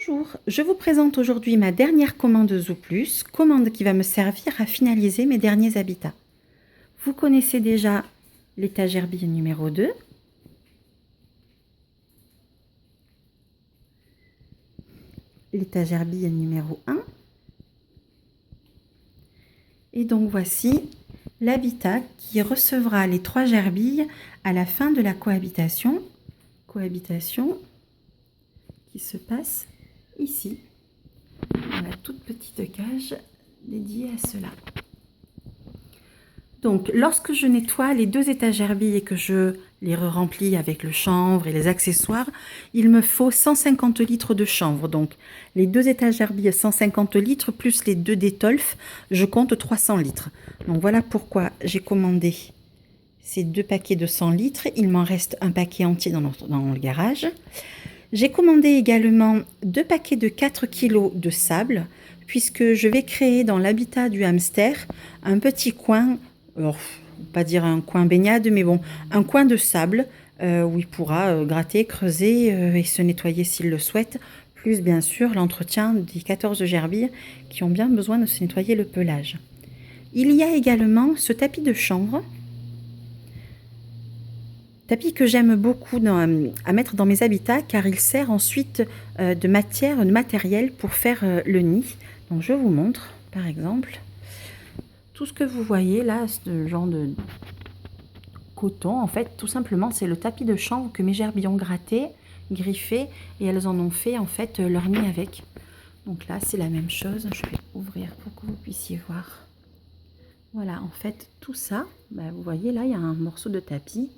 Bonjour, je vous présente aujourd'hui ma dernière commande Zooplus, commande qui va me servir à finaliser mes derniers habitats. Vous connaissez déjà l'étagère bille numéro 2, l'étagère bille numéro 1, et donc voici l'habitat qui recevra les 3 gerbilles à la fin de la cohabitation qui se passe ici, dans la toute petite cage dédiée à cela. Donc, lorsque je nettoie les 2 étagères billes et que je les remplis avec le chanvre et les accessoires, il me faut 150 litres de chanvre. Donc, les 2 étagères billes, 150 litres, plus les 2 d'étolf, je compte 300 litres. Donc, voilà pourquoi j'ai commandé ces 2 paquets de 100 litres. Il m'en reste un paquet entier dans le garage. J'ai commandé également 2 paquets de 4 kg de sable, puisque je vais créer dans l'habitat du hamster un petit coin, alors, pas dire un coin baignade, mais bon, un coin de sable où il pourra gratter, creuser et se nettoyer s'il le souhaite, plus bien sûr l'entretien des 14 gerbilles qui ont bien besoin de se nettoyer le pelage. Il y a également ce tapis de chanvre, tapis que j'aime beaucoup à mettre dans mes habitats car il sert ensuite de matériel pour faire le nid. Donc je vous montre par exemple tout ce que vous voyez là, ce genre de coton, en fait tout simplement c'est le tapis de chanvre que mes gerbilles ont gratté, griffé et elles en ont fait en fait leur nid avec. Donc là c'est la même chose, je vais ouvrir pour que vous puissiez voir. Voilà, en fait tout ça, vous voyez là il y a un morceau de tapis.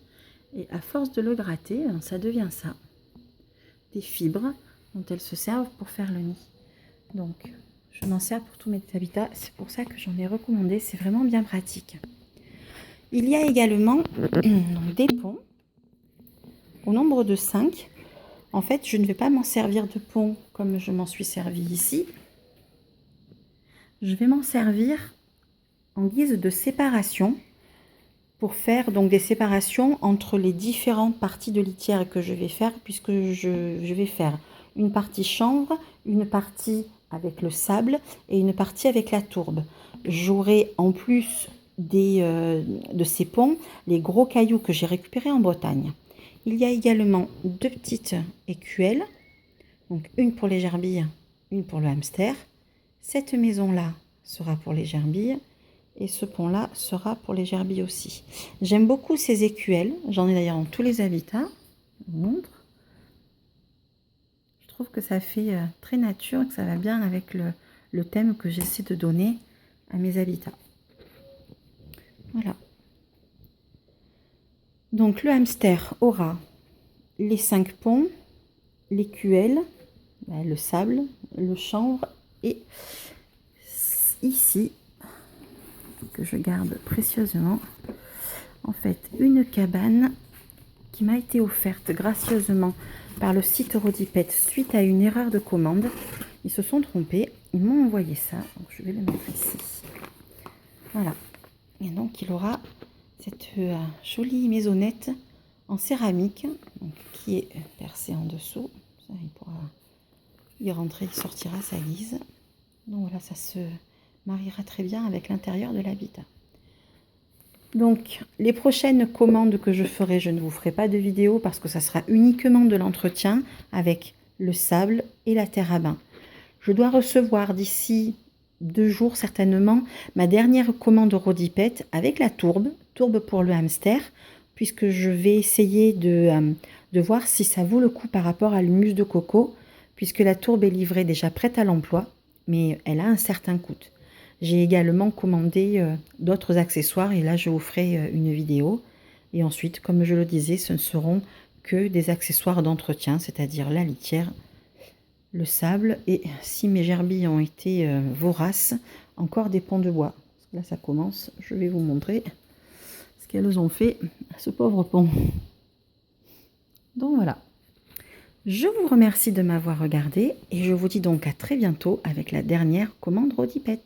Et à force de le gratter, ça devient ça. Des fibres dont elles se servent pour faire le nid. Donc, je m'en sers pour tous mes habitats. C'est pour ça que j'en ai recommandé. C'est vraiment bien pratique. Il y a également des ponts au nombre de 5. En fait, je ne vais pas m'en servir de pont comme je m'en suis servi ici. Je vais m'en servir en guise de séparation. Pour faire donc des séparations entre les différentes parties de litière que je vais faire, puisque je vais faire une partie chanvre, une partie avec le sable et une partie avec la tourbe. J'aurai en plus de ces ponts les gros cailloux que j'ai récupérés en Bretagne. Il y a également 2 petites écuelles, donc une pour les gerbilles, une pour le hamster. Cette maison-là sera pour les gerbilles. Et ce pont-là sera pour les gerbilles aussi. J'aime beaucoup ces écuelles. J'en ai d'ailleurs dans tous les habitats. Je vous montre. Je trouve que ça fait très nature et que ça va bien avec le thème que j'essaie de donner à mes habitats. Voilà. Donc le hamster aura les 5 ponts, l'écuelle, le sable, le chanvre et ici, que je garde précieusement, en fait une cabane qui m'a été offerte gracieusement par le site Rodipet suite à une erreur de commande. Ils se sont trompés, ils m'ont envoyé ça, donc je vais le mettre ici. Voilà, et donc il aura cette jolie maisonnette en céramique donc, qui est percée en dessous. Ça, il pourra y rentrer, il sortira à sa guise. Donc voilà, ça se mariera très bien avec l'intérieur de l'habitat. Donc les prochaines commandes que je ferai, je ne vous ferai pas de vidéo parce que ça sera uniquement de l'entretien avec le sable et la terre à bain. Je dois recevoir d'ici 2 jours certainement ma dernière commande Rodipet avec la tourbe pour le hamster, puisque je vais essayer de voir si ça vaut le coup par rapport à l'humus de coco, puisque la tourbe est livrée déjà prête à l'emploi, mais elle a un certain coût. J'ai également commandé d'autres accessoires et là je vous ferai une vidéo. Et ensuite, comme je le disais, ce ne seront que des accessoires d'entretien, c'est-à-dire la litière, le sable et si mes gerbilles ont été voraces, encore des ponts de bois. Là ça commence, je vais vous montrer ce qu'elles ont fait à ce pauvre pont. Donc voilà. Je vous remercie de m'avoir regardé et je vous dis donc à très bientôt avec la dernière commande Rodipet.